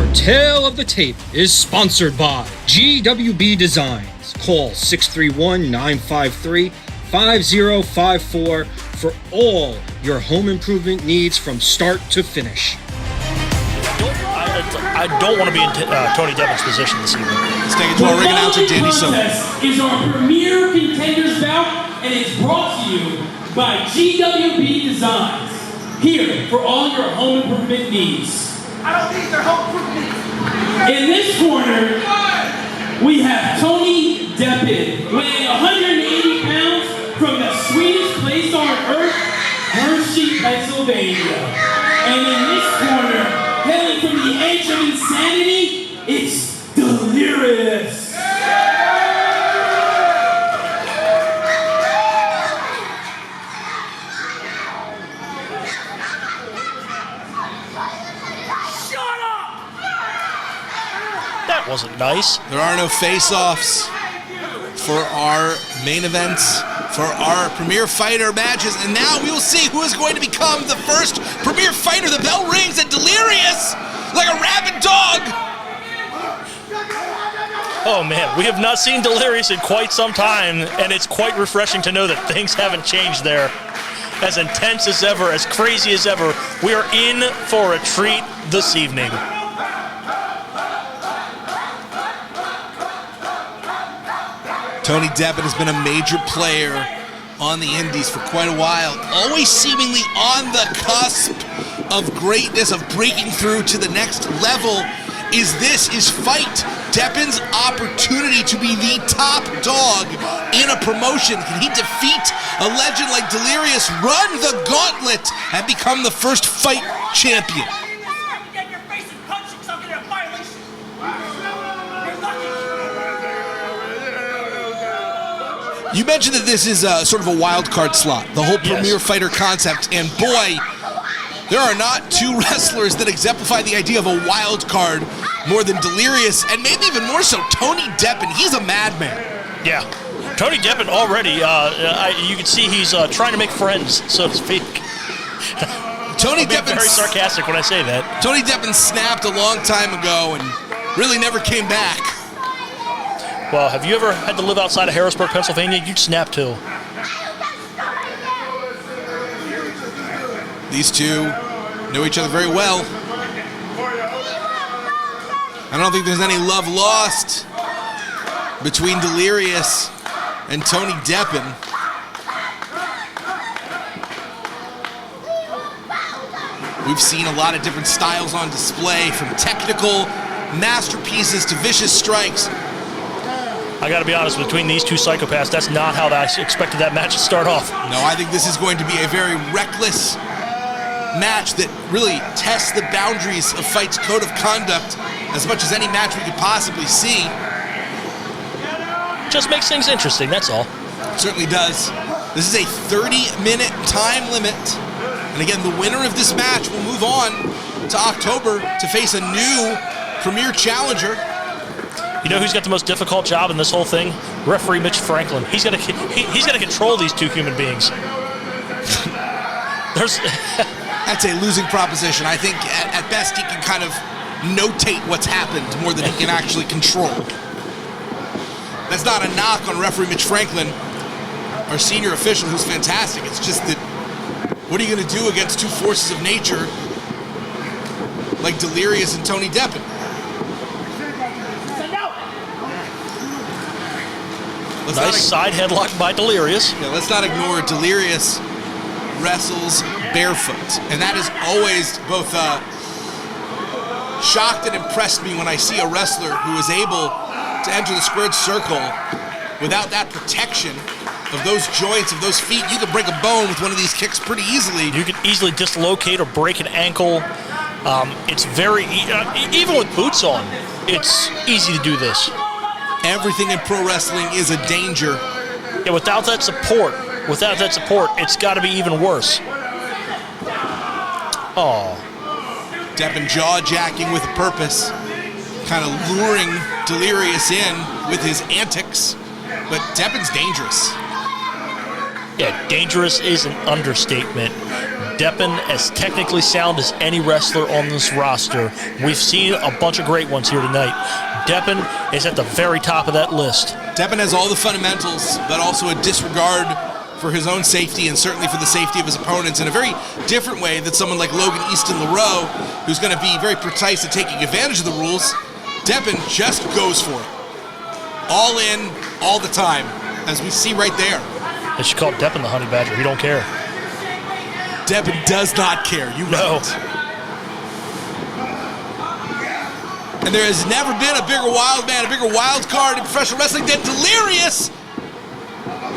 Our tale of the tape is sponsored by GWB Designs. Call 631-953-5054 for all your home improvement needs from start to finish. I don't want to be in Tony Deppen's position this evening. Let's take it to our ring announcer, Danny Silver. Is our premier contenders bout, and it's brought to you by GWB Designs. Here for all your home improvement needs. I don't need their home improvement needs. In this corner, we have Tony Deppen, weighing 180 pounds from the sweetest place on earth, Hershey, Pennsylvania. And in this corner, hailing from the edge of insanity, it's Delirious. That wasn't nice. There are no face-offs for our main events, for our Premier Fighter matches, and now we will see who is going to become the first Premier Fighter. The bell rings and Delirious, like a rabid dog. Oh man, we have not seen Delirious in quite some time, and it's quite refreshing to know that things haven't changed there. As intense as ever, as crazy as ever, we are in for a treat this evening. Tony Deppen has been a major player on the indies for quite a while, always seemingly on the cusp of greatness, of breaking through to the next level. Is FIGHTT Deppen's opportunity to be the top dog in a promotion? Can he defeat a legend like Delirious, run the gauntlet, and become the first FIGHTT champion? You mentioned that this is sort of a wild card slot, the whole Premier Fighter concept, and boy, there are not two wrestlers that exemplify the idea of a wild card more than Delirious, and maybe even more so, Tony Deppen. He's a madman. Yeah, Tony Deppen already, you can see he's trying to make friends, so to speak. Tony Deppen, very sarcastic when I say that. Tony Deppen snapped a long time ago and really never came back. Well, have you ever had to live outside of Harrisburg, Pennsylvania? You'd snap too. These two know each other very well. I don't think there's any love lost between Delirious and Tony Deppen. We've seen a lot of different styles on display, from technical masterpieces to vicious strikes. I gotta be honest, between these two psychopaths, that's not how I expected that match to start off. No, I think this is going to be a very reckless match that really tests the boundaries of FIGHTT's code of conduct as much as any match we could possibly see. Just makes things interesting, that's all. It certainly does. This is a 30-minute time limit. And again, the winner of this match will move on to October to face a new Premier Challenger. You know who's got the most difficult job in this whole thing? Referee Mitch Franklin. He's got to control these two human beings. That's a losing proposition. I think at best he can kind of notate what's happened more than he can actually control. That's not a knock on referee Mitch Franklin, our senior official, who's fantastic. It's just that, what are you going to do against two forces of nature like Delirious and Tony Deppen? Nice side headlock by Delirious. Yeah, let's not ignore Delirious wrestles barefoot. And that has always both shocked and impressed me when I see a wrestler who is able to enter the squared circle without that protection of those joints, of those feet. You can break a bone with one of these kicks pretty easily. You can easily dislocate or break an ankle. It's very, even with boots on, it's easy to do this. Everything in pro wrestling is a danger. Yeah, without that support, it's got to be even worse. Oh. Deppen jaw-jacking with a purpose, kind of luring Delirious in with his antics, but Deppen's dangerous. Yeah, dangerous is an understatement. Deppen, as technically sound as any wrestler on this roster. We've seen a bunch of great ones here tonight. Deppen is at the very top of that list. Deppen has all the fundamentals, but also a disregard for his own safety and certainly for the safety of his opponents in a very different way than someone like Logan Easton LaRoe, who's going to be very precise at taking advantage of the rules. Deppen just goes for it. All in, all the time, as we see right there. They should call Deppen the honey badger. He don't care. Deppen does not care. You know. And there has never been a bigger wild man, a bigger wild card in professional wrestling than Delirious.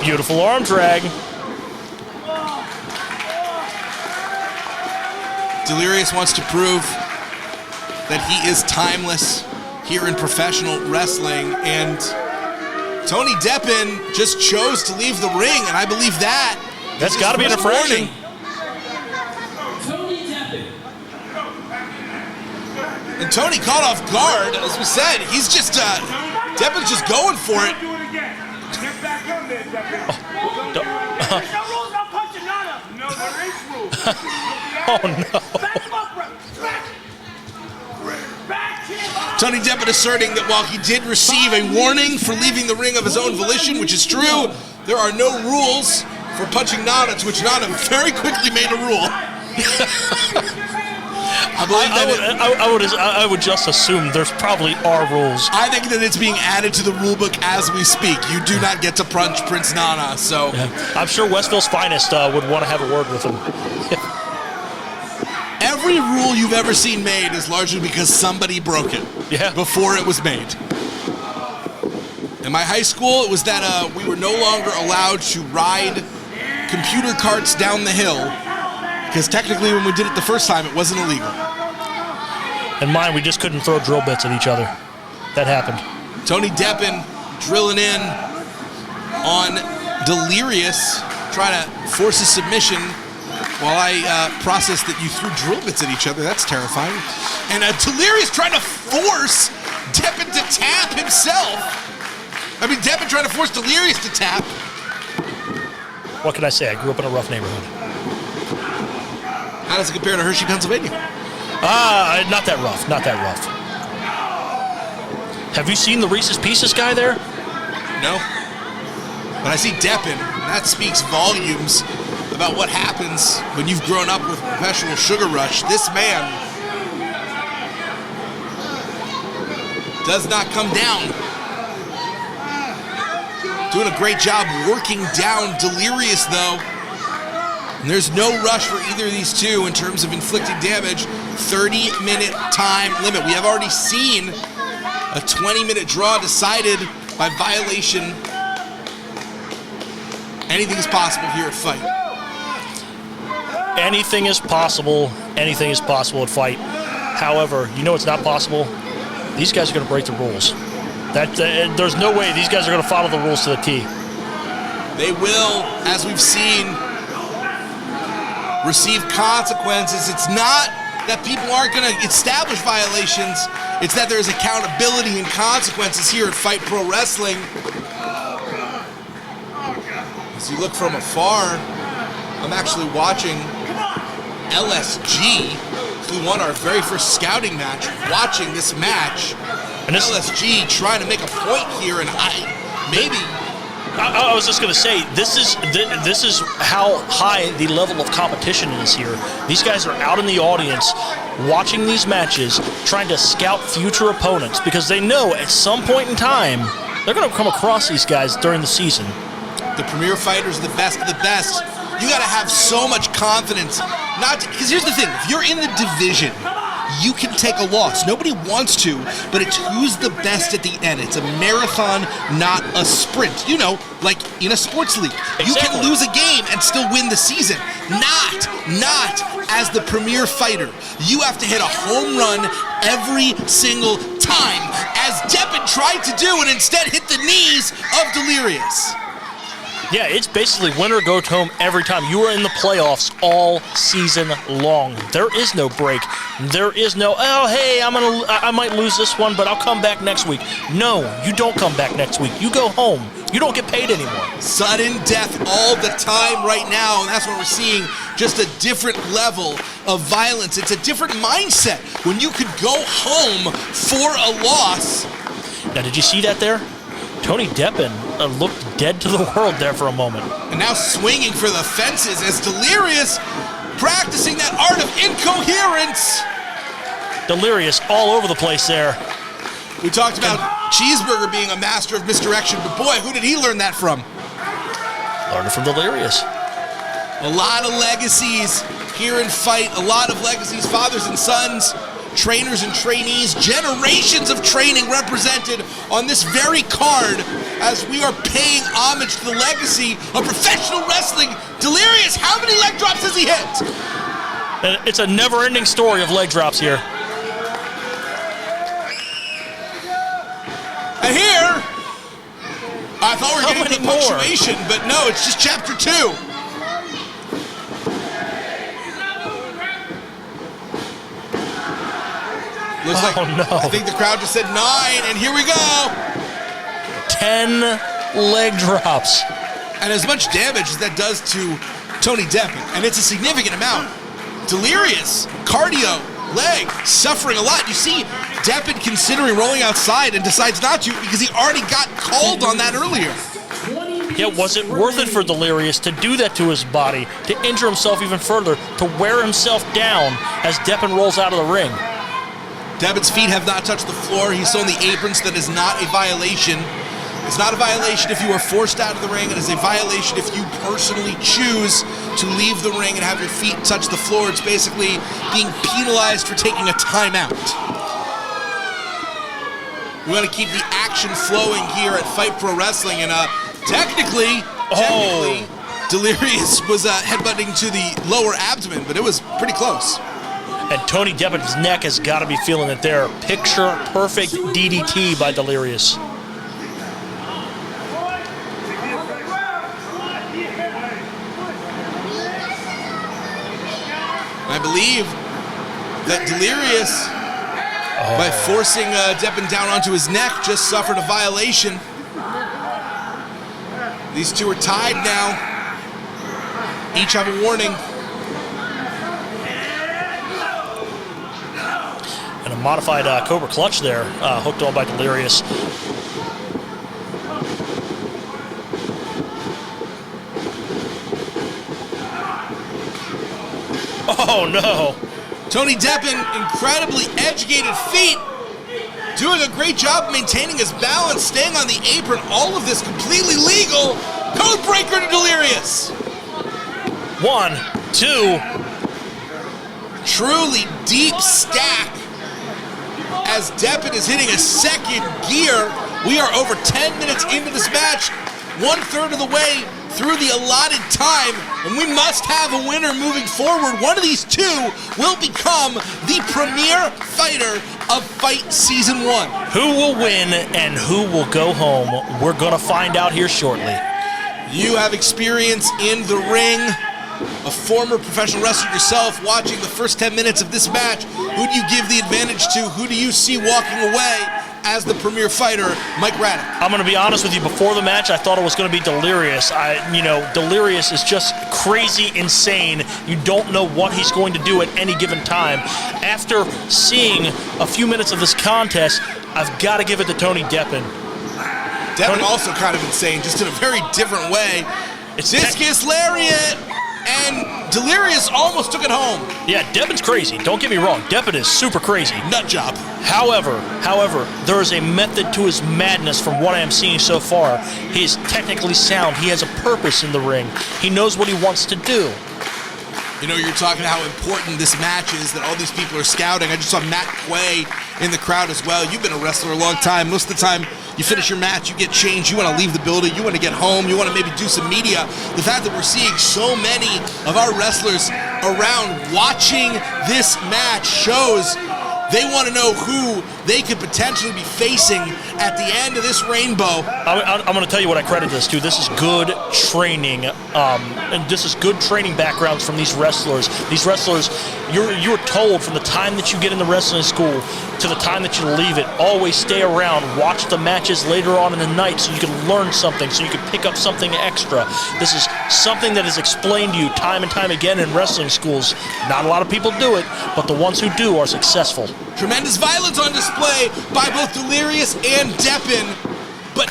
Beautiful arm drag. Delirious wants to prove that he is timeless here in professional wrestling, and Tony Deppen just chose to leave the ring, and I believe that's got to be an infraction. Tony Deppen. And Tony caught off guard, as we said. He's just Deppen's just going for it. Get back on there, Deppen. No rules, no punching, nada. No, there is rules. Oh, no. Back him up, bro. Back him up. Tony Deppen asserting that while he did receive a warning for leaving the ring of his own volition, which is true, there are no rules for punching Nana, to which Nana very quickly made a rule. I would just assume there's probably are rules. I think that it's being added to the rule book as we speak. You do not get to punch Prince Nana, so... Yeah. I'm sure Westville's finest would want to have a word with him. Every rule you've ever seen made is largely because somebody broke it before it was made. In my high school, it was that we were no longer allowed to ride computer carts down the hill, because technically when we did it the first time, it wasn't illegal. In mine, we just couldn't throw drill bits at each other. That happened. Tony Deppen drilling in on Delirious, trying to force a submission while I process that you threw drill bits at each other. That's terrifying. And Delirious trying to force Deppen to tap himself. I mean, Deppen trying to force Delirious to tap. What can I say? I grew up in a rough neighborhood. How does it compare to Hershey, Pennsylvania? Not that rough. Not that rough. Have you seen the Reese's Pieces guy there? No. But I see Deppen. That speaks volumes about what happens when you've grown up with a professional sugar rush. This man does not come down. Doing a great job working down Delirious, though. And there's no rush for either of these two in terms of inflicting damage. 30-minute time limit. We have already seen a 20-minute draw decided by violation. Anything is possible here at FIGHTT. Anything is possible. Anything is possible at FIGHTT. However, you know what's not possible? These guys are going to break the rules. There's no way these guys are going to follow the rules to the T. They will, as we've seen, receive consequences. It's not that people aren't going to establish violations. It's that there's accountability and consequences here at FIGHTT Pro Wrestling. As you look from afar, I'm actually watching LSG, who won our very first scouting match, watching this match. And LSG trying to make a point here, and I was just going to say, this is how high the level of competition is here. These guys are out in the audience watching these matches, trying to scout future opponents, because they know at some point in time they're going to come across these guys during the season. The premier fighters are the best of the best. You got to have so much confidence. Because here's the thing, if you're in the division, you can take a loss. Nobody wants to, but it's who's the best at the end. It's a marathon, not a sprint. You know, like in a sports league. Exactly. You can lose a game and still win the season. Not as the premier fighter. You have to hit a home run every single time, as Deppen tried to do and instead hit the knees of Delirious. Yeah, it's basically win or go home every time. You are in the playoffs all season long. There is no break. There is no, oh, hey, I might lose this one, but I'll come back next week. No, you don't come back next week. You go home. You don't get paid anymore. Sudden death all the time right now, and that's what we're seeing, just a different level of violence. It's a different mindset when you could go home for a loss. Now, did you see that there? Tony Deppen looked dead to the world there for a moment. And now swinging for the fences as Delirious practicing that art of incoherence. Delirious all over the place there. We talked about Cheeseburger being a master of misdirection, but boy, who did he learn that from? Learned it from Delirious. A lot of legacies here in Fight, a lot of legacies, fathers and sons, trainers and trainees, generations of training represented on this very card as we are paying homage to the legacy of professional wrestling. Delirious, how many leg drops has he hit? And it's a never-ending story of leg drops here. And here, I thought we were How getting many the more? punctuation, but no, it's just chapter 2. Looks like, no. I think the crowd just said 9, and here we go. 10 leg drops. And as much damage as that does to Tony Deppen, and it's a significant amount, Delirious, cardio, leg, suffering a lot. You see Deppen considering rolling outside and decides not to because he already got called on that earlier. Yeah, was it worth it for Delirious to do that to his body, to injure himself even further, to wear himself down as Deppen rolls out of the ring? Deppen's feet have not touched the floor. He's on the apron, so that is not a violation. It's not a violation if you are forced out of the ring. It is a violation if you personally choose to leave the ring and have your feet touch the floor. It's basically being penalized for taking a timeout. We want to keep the action flowing here at Fight Pro Wrestling, and technically, Delirious was headbutting to the lower abdomen, but it was pretty close. And Tony Deppen's neck has got to be feeling it there. Picture perfect DDT by Delirious. I believe that Delirious, by forcing Deppen down onto his neck, just suffered a violation. These two are tied now. Each have a warning. And a modified Cobra Clutch there, hooked on by Delirious. Oh no! Tony Deppen, incredibly educated feet, doing a great job maintaining his balance, staying on the apron. All of this completely legal. Code breaker to Delirious. 1, 2. Truly deep stack as Deppen is hitting a second gear. We are over 10 minutes into this match, 1/3 of the way through the allotted time, and we must have a winner moving forward. One of these two will become the premier fighter of Fight Season 1. Who will win and who will go home? We're going to find out here shortly. You have experience in the ring, a former professional wrestler yourself, watching the first 10 minutes of this match. Who do you give the advantage to? Who do you see walking away as the premier fighter, Mike Raddick? I'm going to be honest with you. Before the match, I thought it was going to be Delirious. Delirious is just crazy insane. You don't know what he's going to do at any given time. After seeing a few minutes of this contest, I've got to give it to Tony Deppen. Deppen also kind of insane, just in a very different way. It's Discus Lariat, and Delirious almost took it home. Yeah, Deppen's crazy. Don't get me wrong. Deppen is super crazy. Nut job. However, there is a method to his madness from what I am seeing so far. He is technically sound. He has a purpose in the ring. He knows what he wants to do. You know, you're talking how important this match is, that all these people are scouting. I just saw Matt Quay in the crowd as well. You've been a wrestler a long time. Most of the time, you finish your match, you get changed, you want to leave the building, you want to get home, you want to maybe do some media. The fact that we're seeing so many of our wrestlers around watching this match shows they want to know who they could potentially be facing at the end of this rainbow. I'm going to tell you what I credit this to. This is good training, and this is good training backgrounds from these wrestlers. These wrestlers, you're told from the time that you get in the wrestling school to the time that you leave it, always stay around, watch the matches later on in the night so you can learn something, so you can pick up something extra. This is something that is explained to you time and time again in wrestling schools. Not a lot of people do it, but the ones who do are successful. Tremendous violence on display by both Delirious and Deppen, but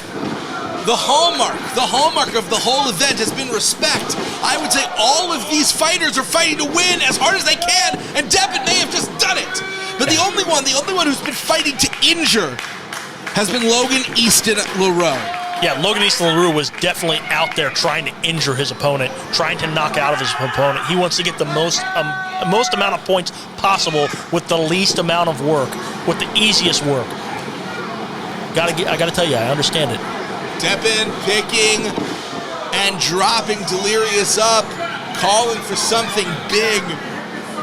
the hallmark of the whole event has been respect. I would say all of these fighters are fighting to win as hard as they can, and Deppen may have just done it. But the only one who's been fighting to injure has been Logan Easton LaRue. Yeah, Logan Easton LaRue was definitely out there trying to injure his opponent, trying to knock out of his opponent. He wants to get the most amount of points possible with the least amount of work, with the easiest work. I gotta tell you, I understand it. Deppen picking and dropping Delirious up, calling for something big.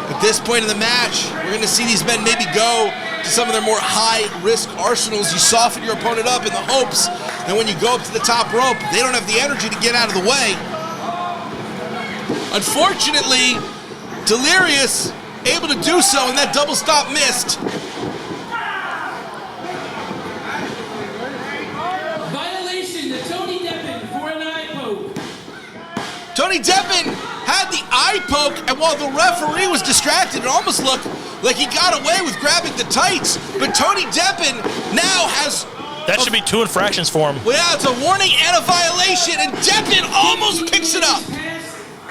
At this point in the match, we're going to see these men maybe go to some of their more high-risk arsenals. You soften your opponent up in the hopes that when you go up to the top rope, they don't have the energy to get out of the way. Unfortunately, Delirious able to do so, and that double stop missed. Violation to Tony Deppen for an eye poke. Tony Deppen had the eye poke, and while the referee was distracted, it almost looked like he got away with grabbing the tights. But Tony Deppen now has... That should be 2 infractions for him. Well, yeah, it's a warning and a violation, and Deppen almost picks it up.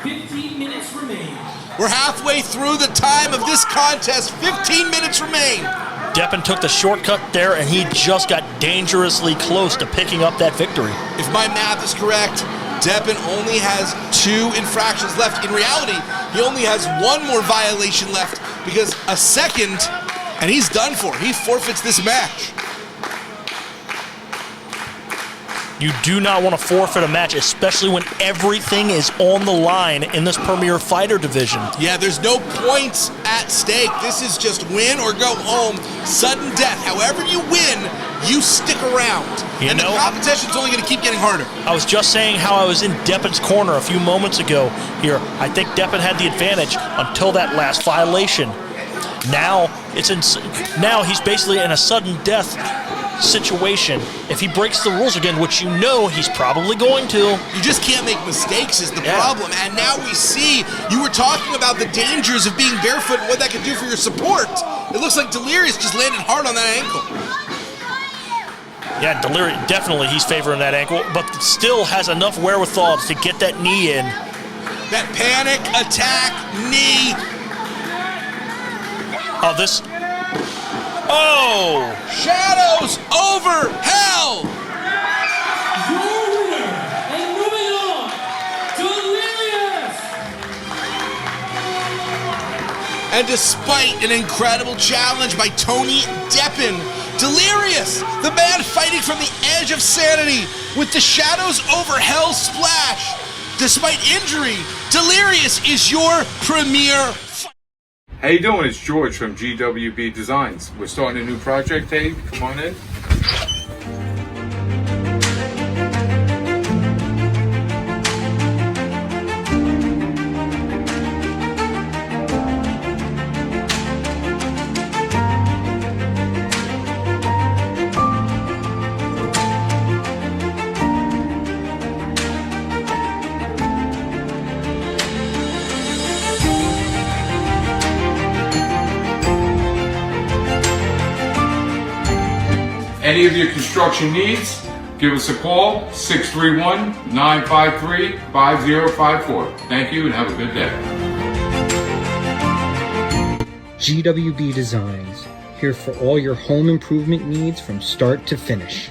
15 minutes remain. We're halfway through the time of this contest. 15 minutes remain. Deppen took the shortcut there, and he just got dangerously close to picking up that victory. If my math is correct, Deppen only has 2 infractions left. In reality, he only has 1 more violation left because a second, and he's done for. He forfeits this match. You do not want to forfeit a match, especially when everything is on the line in this Premier Fighter division. Yeah, there's no points at stake. This is just win or go home. Sudden death. However you win, you stick around. And the competition's only going to keep getting harder. I was just saying how I was in Deppen's corner a few moments ago here. I think Deppen had the advantage until that last violation. Now he's basically in a sudden death situation. If he breaks the rules again, which you know he's probably going to. You just can't make mistakes is the problem. And now we see, you were talking about the dangers of being barefoot and what that could do for your support. It looks like Delirious just landed hard on that ankle. Yeah, Delirious, definitely he's favoring that ankle, but still has enough wherewithal to get that knee in. That panic attack knee. Oh, this... Oh! Shadows over hell! Your winner, and moving on, Delirious! And despite an incredible challenge by Tony Deppen, Delirious, the man fighting from the edge of sanity with the Shadows over hell splash. Despite injury, Delirious is your premier. How you doing? It's George from GWB Designs. We're starting a new project, Dave. Come on in. Any of your construction needs, give us a call, 631-953-5054. Thank you and have a good day. GWB Designs, here for all your home improvement needs from start to finish.